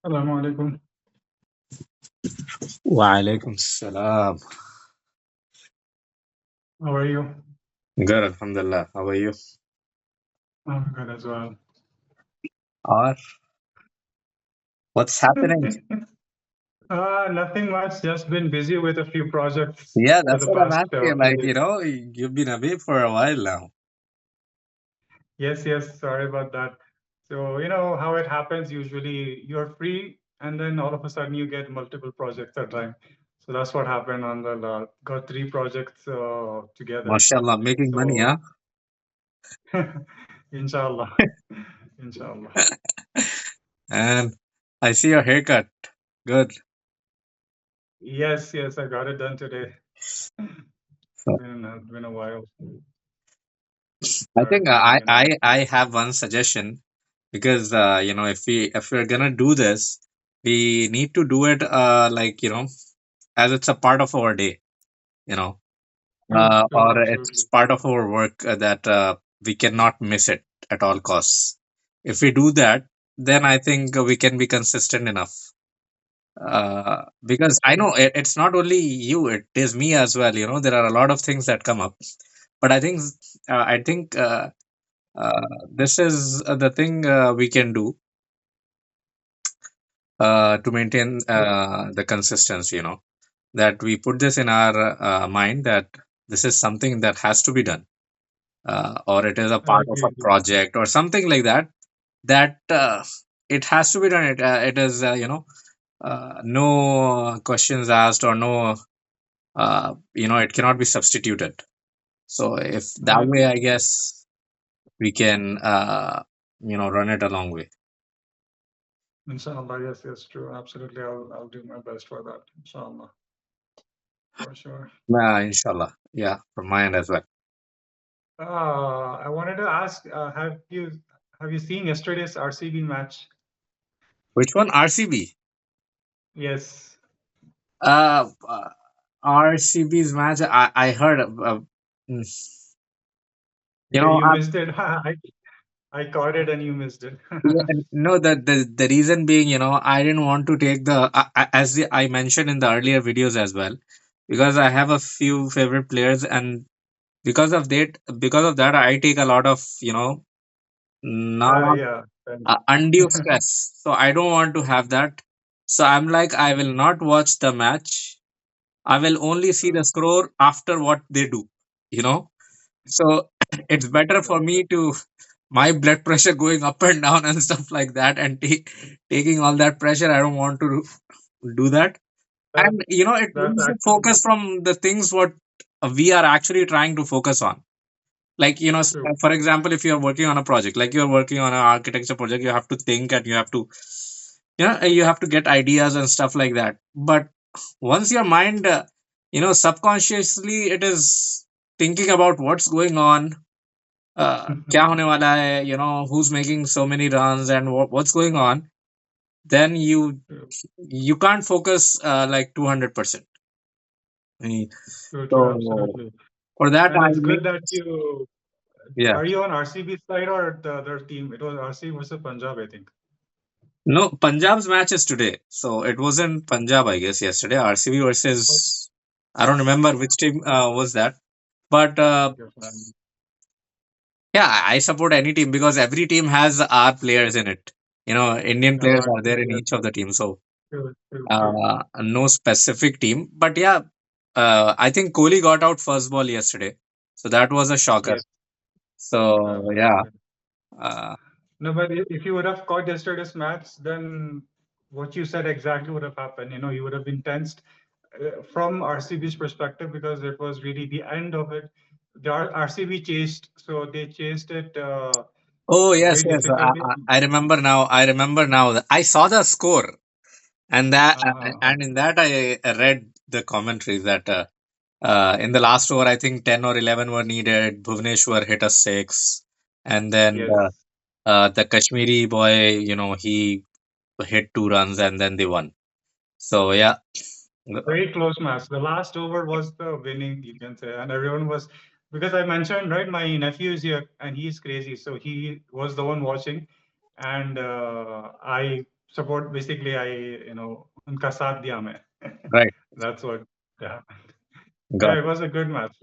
Assalamu alaikum. Walaikum salam. How are you? Good, Alhamdulillah. How are you? I'm good as well. Or what's happening? Nothing much. Just been busy with a few projects Yeah, for that's the what I'm past asking. few Like, days. you've been away for a while now. Yes, yes. Sorry about that. So, you know how it happens. Usually you're free and then all of a sudden you get multiple projects at a time. So that's what happened on the got three projects together. MashaAllah, making money, So, huh? inshallah. Inshallah. And I see your haircut. Good. Yes, yes. I got it done today. So Been a while. I Started think thinking, you know. I have one suggestion because if we're gonna do this, we need to do it as it's a part of our day, you know, True, true, or it's absolutely. part of our work that we cannot miss it at all costs. If we do that, then I think we can be consistent enough. Because I know it's not only you; it is me as well. You know, there are a lot of things that come up, but I think this is the thing we can do to maintain the consistency. You know, that we put this in our mind that this is something that has to be done, or it is a I part of agree a with you. project or something like that. That it has to be done. It is no questions asked or no it cannot be substituted. So if I that way, agree. I guess we can run it a long way. Inshallah, yes, yes, true. Absolutely. I'll do my best for that. Inshallah, for sure. Inshallah, yeah, from my end as well. I wanted to ask, have you seen yesterday's RCB match? Which one? RCB. Yes. RCB's match. I heard. Mm, you know, You missed it. I caught it and you missed it. yeah, no, the reason being, I didn't want to take I mentioned in the earlier videos as well, because I have a few favorite players, and because of that, I take a lot of, not Yeah. undue stress. So I don't want to have that. So I'm like, I will not watch the match. I will only see the score after what they do, you know. So it's better for me to my blood pressure going up and down and stuff like that, and taking all that pressure. I don't want to do that. That And it that's moves the actually focus from the things what we are actually trying to focus on. Like, true. for example, if you're working on a project, like you're working on an architecture project, you have to think and you have to get ideas and stuff like that. But once your mind, subconsciously it is thinking about what's going on, kya hone wala hai, who's making so many runs and what's going on, then True, you can't focus like 200%. Eh, true, true, So absolutely. for that, And I it's make good that you yeah. are you on RCB side or the other team? It was RCB versus Punjab, I think. No, Punjab's match is today. So it was in Punjab, I guess, yesterday. RCB Okay, versus, I don't remember which team was that. But fine. yeah, I support any team because every team has our players in it. Indian players are there in Yes, each of the teams. So true, true, true. no specific team. But yeah, I think Kohli got out first ball yesterday. So that was a shocker. Yes, So yeah. absolutely. Uh, No, but if you would have caught yesterday's match, then what you said exactly would have happened. You know, you would have been tensed from RCB's perspective because it was really the end of it. The RCB chased, so they chased it oh, yes, very yes. difficultly. I remember now. I remember now. I saw the score. Uh, And in that, I read the commentary that in the last over, I think 10 or 11 were needed. Bhuvneshwar hit a six. And then yes, the Kashmiri boy, he hit 2 runs and then they won. So, yeah. very close match. The last over was the winning, you can say, and everyone was because I mentioned right. My nephew is here and he's crazy, so he was the one watching, and I support. Basically, I उनका साथ दिया मैं. Right. That's what happened. Yeah, Got it was a good match.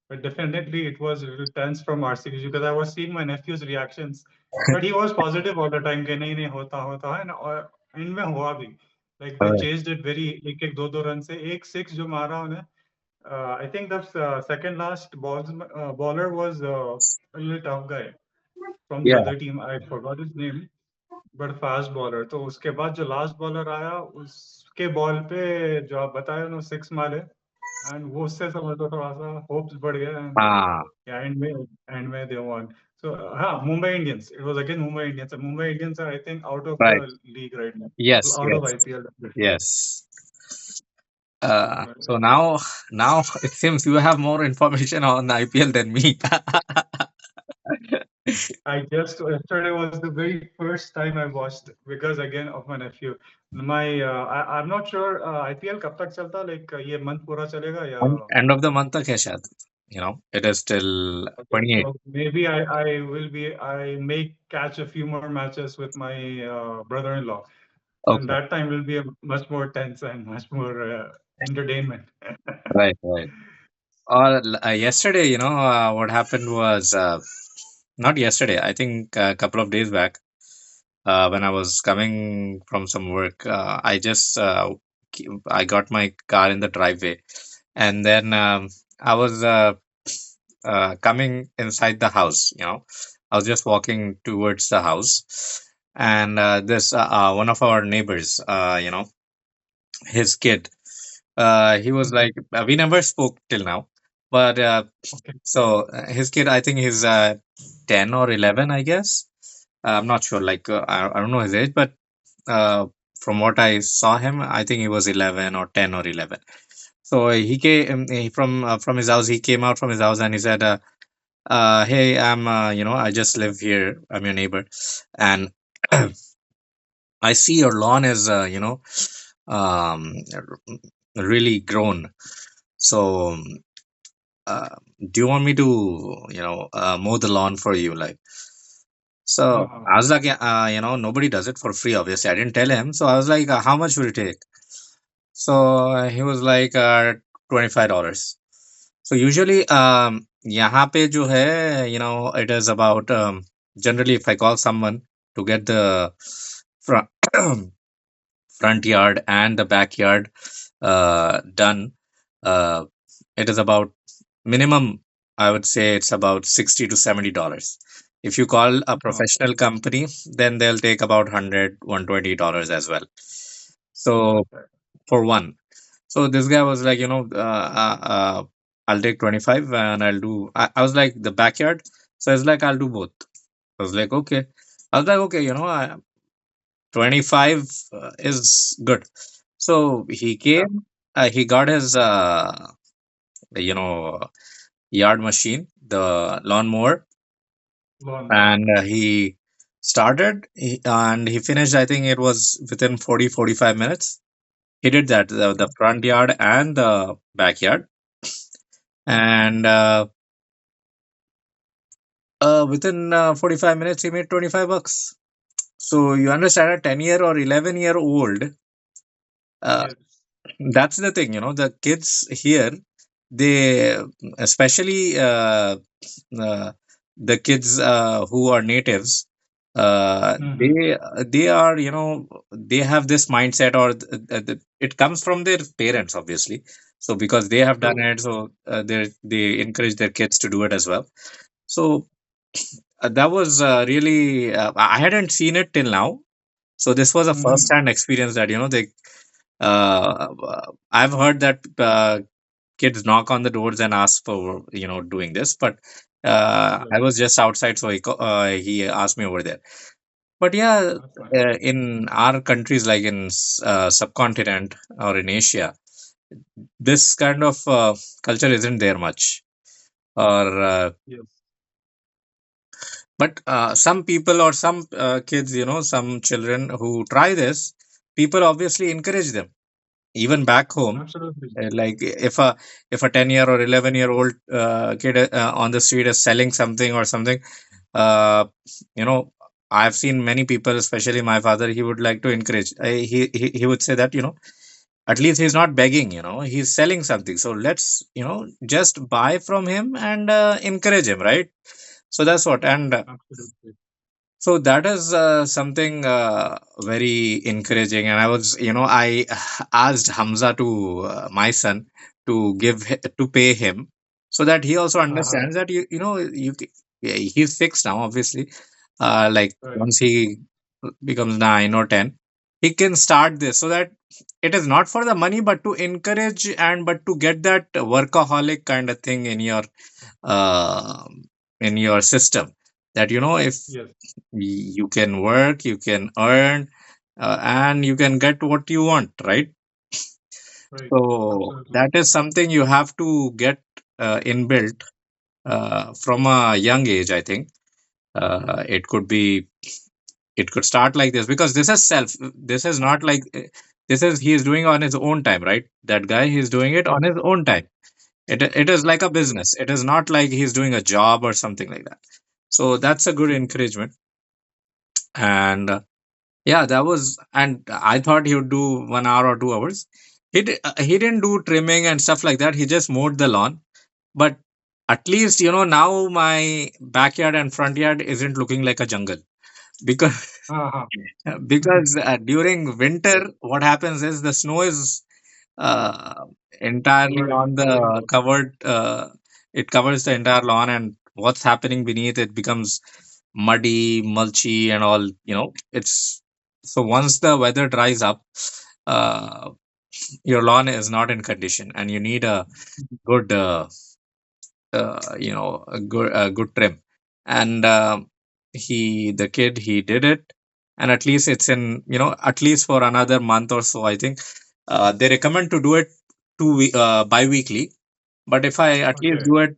But definitely it was a little tense from RCB because I was seeing my nephew's reactions. But he was positive all the time कि नहीं नहीं होता है ना, और इनमें हुआ भी. Like they it. chased it very एक एक दो रन से एक six जो मारा उन्हें. I think the second last bowler was a little tough guy from the Yeah. other team. I forgot his name. But fast bowler. तो उसके बाद जो लास्ट बॉलर आया उसके बॉल पे जो आप बताए उन्होंने सिक्स मारे, एंड वो उससे समझ लो थोड़ा सा होप्स बढ़ गया, एंड Ah, एंड में दे वन. सो हाँ, Mumbai Indians, it was again Mumbai Indians. Mumbai Indians are I think out of the right. League right now, Yes, out of yes, IPL. yes. So now it seems you have more information on IPL than me. I just yesterday was the very first time I watched because again of my nephew. I'm not sure IPL कब तक चलता, like ये month पूरा चलेगा या. End of the month तक है शायद. It is till Okay, 28. so maybe I may catch a few more matches with my brother-in-law, and Okay. that time will be a much more tense and much more entertainment. Right, right. Or yesterday, what happened was not yesterday. I think a couple of days back, when I was coming from some work, I got my car in the driveway, and then I was coming inside the house. I was just walking towards the house, and this one of our neighbors, his kid, he was Mhm. like, we never spoke till now, but Okay. his kid, I think he's 10 or 11, I guess. I'm not sure, like I don't know his age, but uh, from what I saw him, I think he was 11 or 10 or 11. So he came from his house. He came out from his house and he said, "Hey, I just live here. I'm your neighbor, and I see your lawn is, really grown. So, do you want me to, mow the lawn for you, like?" So Uh-huh. I was like, "Yeah, nobody does it for free, obviously." I didn't tell him. So I was like, "How much will it take?" So he was like, $25. So usually, यहाँ पे जो है, it is about, generally if I call someone to get the front front yard and the backyard done, uh, it is about minimum. I would say it's about $60 to $70. If you call a Uh-huh. professional company, then they'll take about $120 as well. So Okay. for one. So this guy was like, I'll take 25 and I'll do. I was like, the backyard. So it's like, I'll do both. I was like, okay. I was like, okay, 25 is good. So he Yeah. came, he got his, you know, yard machine, the lawnmower, Lawn. and he started and he finished. I think it was within 40 45 minutes. He did that, the front yard and the backyard. And within 45 minutes, he made $25. So you understand, a 10-year or 11-year-old, uh, Yes. that's the thing, the kids here, they, especially uh, the kids who are natives, Mm-hmm. they are, they have this mindset, or it comes from their parents, obviously. So because they have done True. it, so they encourage their kids to do it as well. So that was really, I hadn't seen it till now. So this was a Mm-hmm. first-hand experience that, they I've heard that kids knock on the doors and ask for, doing this, but Yes. I was just outside, so he asked me over there. But yeah, That's nice. in our countries, like in subcontinent or in Asia, this kind of culture isn't there much. Or Yes. but some people or some kids, some children who try this, people obviously encourage them. Even back home, Absolutely. like if a 10-year or 11-year-old kid on the street is selling something or something, uh, you know, I've seen many people, especially my father, he would like to encourage. He would say that, at least he's not begging, he's selling something. So let's, just buy from him and encourage him, right? So that's what. And Absolutely. so that is something very encouraging. And I asked Hamza to my son to to pay him so that he also Uh-huh. understands that yeah, he's 6 now, obviously. Like Right. once he becomes 9 or 10, he can start this so that it is not for the money, but to encourage and but to get that workaholic kind of thing uh, in your system. That if Yes. you can work, you can earn, and you can get what you want, right? Right. So Absolutely. that is something you have to get inbuilt from a young age, I think. It could be, it could start like this because this is self. This is not like this is he is doing on his own time, right? That guy, he's doing it on Yes. his own time. It is like a True. business. It is not like he's doing a job or something like that. So that's a good encouragement. And yeah, that was, and I thought he would do 1 hour or 2 hours. He didn't do trimming and stuff like that. He just mowed the lawn. But at least, now my backyard and front yard isn't looking like a jungle because Uh-huh. because during Yes. winter, what happens is the snow is uh, entirely on Covering the both. covered. It covers the entire lawn, and what's happening beneath it becomes muddy, mulchy, and all. It's so once the weather dries up, uh, your lawn is not in condition, and you need a good, a good trim. And the kid, he did it, and at least it's in, at least for another month or so. I think they recommend to do it bi-weekly, but if I at least Okay. do it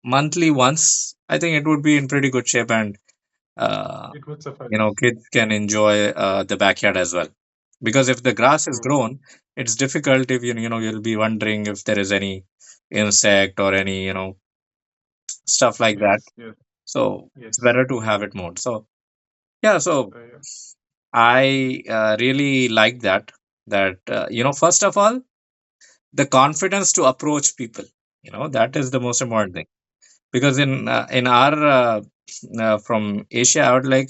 monthly once, I think it would be in pretty good shape, and uh, It would suffice. kids can enjoy the backyard as well. Because if the grass is True. grown, it's difficult if you'll be wondering if there is any insect or any stuff like that. Yes. Yes. So it's Yes. better to have it mowed. So yeah, so Yeah. I really like that. That first of all, the confidence to approach people. That is the most important thing. Because in our from Asia, I would like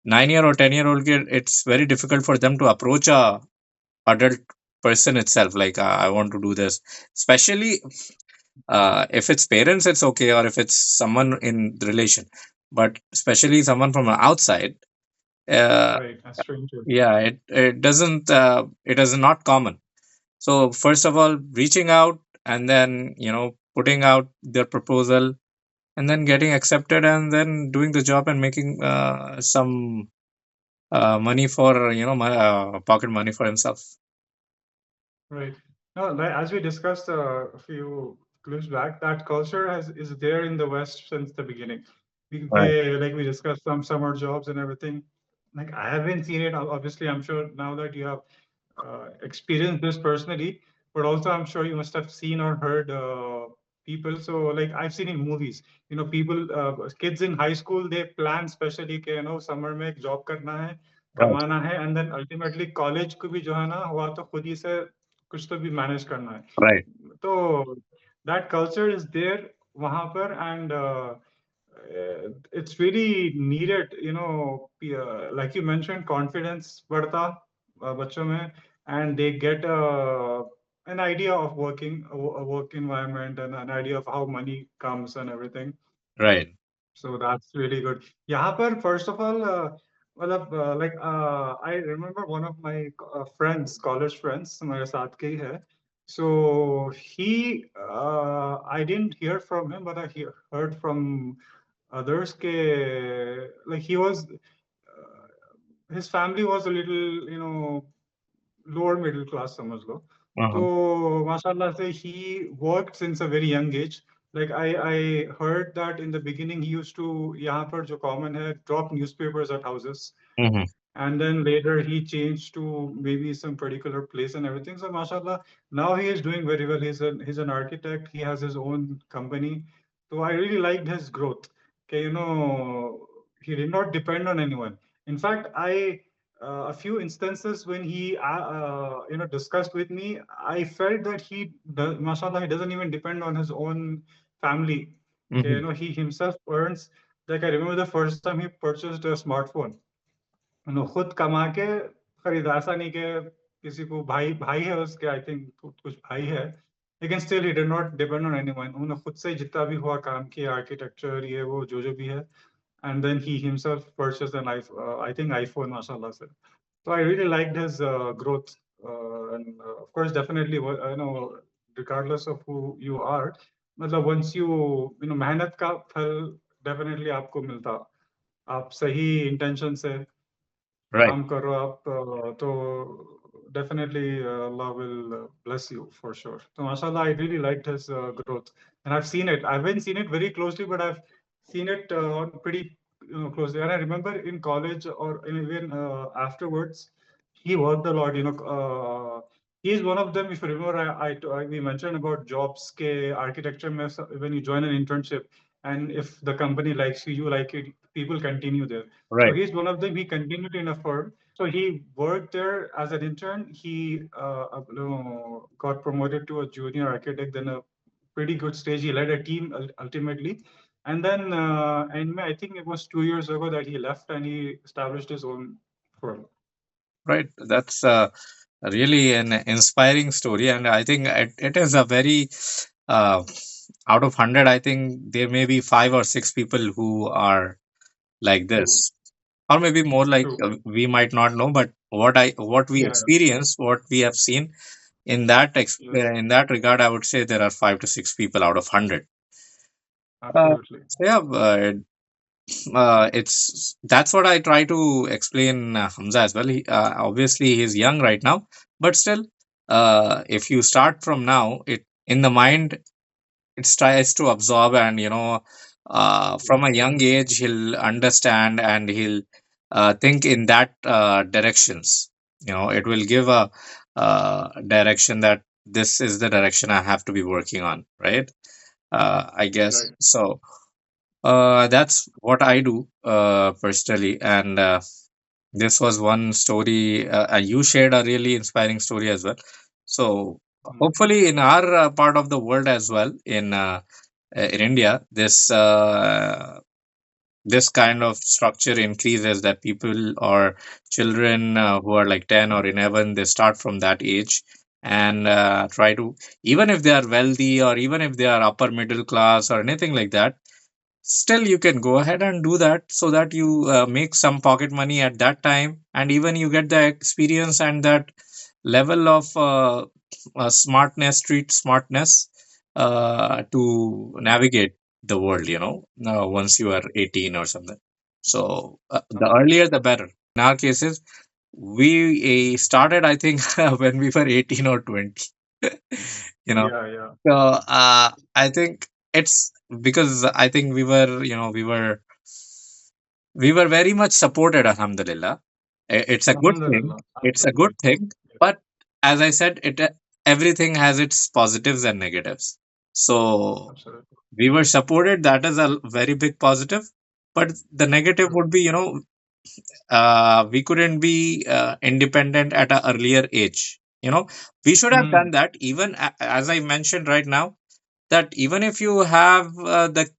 9 year or 10-year-old kid. It's very difficult for them to approach a adult person itself. Like I want to do this, especially if it's parents, it's okay, or if it's someone in the relation. But especially someone from outside, uh, Right. A stranger. yeah, it is not common. So first of all, reaching out and then putting out their proposal and then getting accepted and then doing the job and making some money for pocket money for himself. Right. No, as we discussed a few clips back, that culture is there in the West since the beginning. Right. Like we discussed some summer jobs and everything. Like I haven't seen it. Obviously, I'm sure now that you have experienced this personally, but also I'm sure you must have seen or heard people. So like I've seen in movies, people, kids in high school, they plan specially कि summer में एक job करना है, Right. कमाना है, and then ultimately college को भी जो है ना हुआ तो खुद ही से कुछ तो भी मैनेज करना है. Right. तो that culture is there वहां पर, and it's really needed, like you mentioned, confidence बढ़ता बच्चों में, and they get an idea of a work environment and an idea of how money comes and everything. Right. So that's really good. यहाँ पर first of all, मतलब like I remember one of my friends, college friends, मेरे साथ के ही है. So I didn't hear from him, but heard from others. Like his family was a little, lower middle class, समझ लो. तो Uh-huh. माशाल्लाह से he worked since a very young age. Like I heard that in the beginning he used to, यहाँ पर जो common है, drop newspapers at houses, Hmm. and then later he changed to maybe some particular place and everything. So mashallah, now he is doing very well. He's an architect. He has his own company. So I really liked his growth. Okay, he did not depend on anyone. In fact, I a few instances when he discussed with me, I felt that mashallah, he doesn't even depend on his own family. Okay, Hmm. he himself earns. Like I remember the first time he purchased a smartphone. खुद कमा के खरीदा, ऐसा नहीं कि किसी को भाई भाई है उसके, आई थिंक कुछ भाई है, लेकिन still he did not depend on anyone, उन्होंने खुद से जितना भी हुआ काम किया, आर्किटेक्चर ये वो जो जो भी है, and then he himself purchased an iPhone, I think iPhone, mashallah. So I really liked his growth, and of course, definitely, regardless of who you are, मतलब once मेहनत का फल definitely आपको मिलता, आप सही intention से Right. काम करो आप, तो definitely Allah will bless you for sure. So mashallah, I really liked his growth, and I've seen it. I haven't seen it very closely, but I've seen it on pretty closely. And I remember in college or even afterwards, he worked a lot. He's one of them. If you remember, we mentioned about jobs, ke architecture mein, when you join an internship, and if the company likes you, you like it, people continue there. So Right. he's one of them. He continued in a firm. So he worked there as an intern. He got promoted to a junior architect, then a pretty good stage. He led a team ultimately. And then, and I think it was 2 years ago that he left and he established his own firm. Right. That's really an inspiring story, and I think it is a very uh, out of 100. I think there may be 5 or 6 people who are like True, this, or maybe more, like true. we might not know, but what we Yeah, experience, what we have seen in yes, in that regard, I would say there are 5 to 6 people out of 100. absolutely. So yeah, it's that's what I try to explain Hamza as well. Obviously he's young right now, but still, if you start from now, it in the mind it tries to absorb, and from a young age he'll understand, and he'll think in that directions. It will give a direction that this is the direction I have to be working on, right? I guess Right. so. That's what I do personally, and this was one story. And you shared a really inspiring story as well. So Mm, hopefully, in our part of the world as well, in India, this kind of structure increases, that people or children who are like 10 or 11, they start from that age, and try to, even if they are wealthy or even if they are upper middle class or anything like that, still you can go ahead and do that, so that you make some pocket money at that time, and even you get the experience and that level of smartness, street smartness, to navigate the world, once you are 18 or something. So the earlier the better. In our cases, we started, I think, when we were 18 or 20. you know yeah, yeah. so I think it's because I think we were very much supported, alhamdulillah. It's a good thing. Alhamdulillah. It's a good Absolutely. thing. Yes, But as I said, everything has its positives and negatives. So absolutely. we were supported. That is a very big positive. But the negative True. would be, we couldn't be independent at an earlier age. We should have done Mm, that, even as I mentioned right now, that even if you have the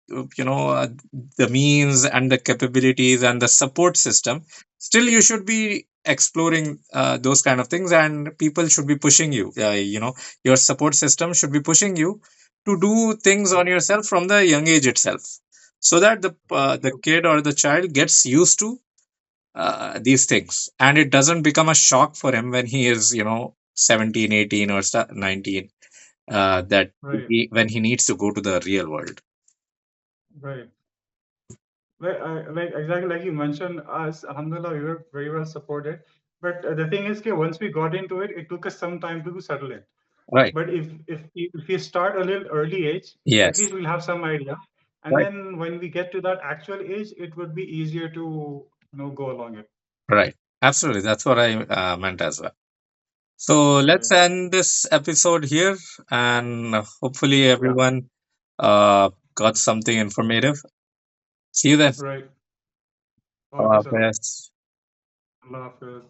means and the capabilities and the support system, still you should be exploring those kind of things, and people should be pushing you. Your support system should be pushing you to do things on yourself from the young age itself, so that the true. kid or the child gets used to these things, and it doesn't become a shock for him when he is 17, 18, or 19, that Right, when he needs to go to the real world. right. Like exactly like you mentioned, us, alhamdulillah, we were very well supported. But the thing is, once we got into it, it took us some time to settle it. Right. But if you start a little early age, at Yes. least we'll have some idea. And Right. then when we get to that actual age, it would be easier to go along it. Right. Absolutely. That's what I meant as well. So let's Okay. end this episode here, and hopefully Yeah. everyone got something informative. See you then. Right. Okay, sir. Best. Allah Hafiz.